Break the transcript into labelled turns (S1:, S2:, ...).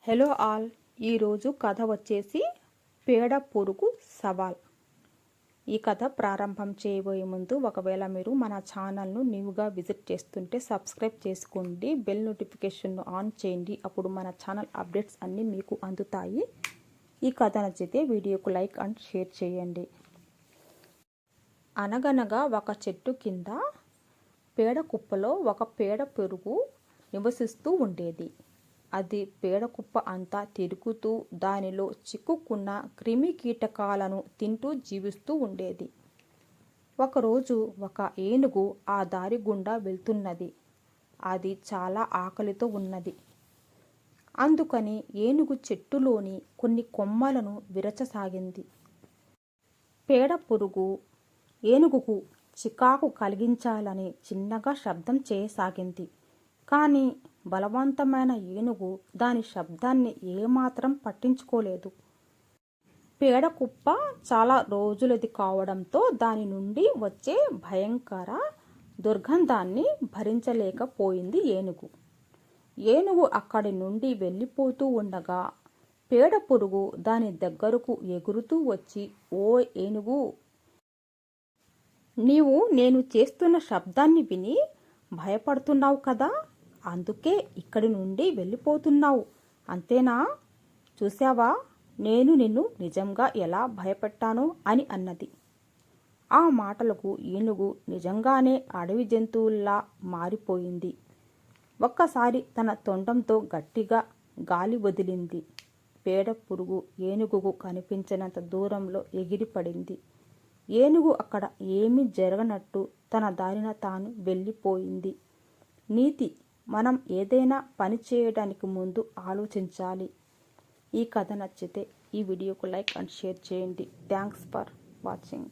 S1: Hello all. ఈరోజు కథ వచ్చేసి పేడ పురుగు సవాల్. ఈ కథ ప్రారంభం చేయబోయే ముందు ఒకవేళ మీరు మన ఛానల్ను న్యూగా విజిట్ చేస్తుంటే సబ్స్క్రైబ్ చేసుకోండి, బెల్ నోటిఫికేషన్ను ఆన్ చేయండి. అప్పుడు మన ఛానల్ అప్డేట్స్ అన్నీ మీకు అందుతాయి. ఈ కథ నచ్చితే వీడియోకు లైక్ అండ్ షేర్ చేయండి. అనగనగా ఒక చెట్టు కింద పేడ కుప్పలో ఒక పేడ పురుగు నివసిస్తూ ఉండేది. అది పేడ కుప్ప అంతా తిరుగుతూ దానిలో చిక్కుకున్న క్రిమి కీటకాలను తింటూ జీవిస్తూ ఉండేది. ఒకరోజు ఒక ఏనుగు ఆ దారి గుండా వెళ్తున్నది. అది చాలా ఆకలితో ఉన్నది. అందుకని ఏనుగు చెట్టులోని కొన్ని కొమ్మలను విరచసాగింది. పేడ పురుగు ఏనుగుకు చికాకు కలిగించాలని చిన్నగా శబ్దం చేయసాగింది. కానీ బలవంతమైన ఏనుగు దాని శబ్దాన్ని ఏమాత్రం పట్టించుకోలేదు. పేడ కుప్ప చాలా రోజులది కావడంతో దాని నుండి వచ్చే భయంకర దుర్గంధాన్ని భరించలేకపోయింది ఏనుగు. ఏనుగు అక్కడి నుండి వెళ్ళిపోతూ ఉండగా పేడ పురుగు దాని దగ్గరకు ఎగురుతూ వచ్చి, "ఓ ఏనుగు, నీవు నేను చేస్తున్న శబ్దాన్ని విని భయపడుతున్నావు కదా, అందుకే ఇక్కడి నుండి వెళ్ళిపోతున్నావు అంతేనా? చూసావా, నేను నిన్ను నిజంగా ఎలా భయపెట్టానో" అని అన్నది. ఆ మాటలకు ఏనుగు నిజంగానే అడవి జంతువుల్లా మారిపోయింది. ఒక్కసారి తన తొండంతో గట్టిగా గాలి వదిలింది. పేడ పురుగు ఏనుగుకు కనిపించినంత దూరంలో ఎగిరిపడింది. ఏనుగు అక్కడ ఏమీ జరగనట్టు తన దారిన తాను వెళ్ళిపోయింది. నీతి: మనం ఏదైనా పని చేయడానికి ముందు ఆలోచించాలి. ఈ కథ నచ్చితే ఈ వీడియోకు లైక్ అండ్ షేర్ చేయండి. Thanks for watching.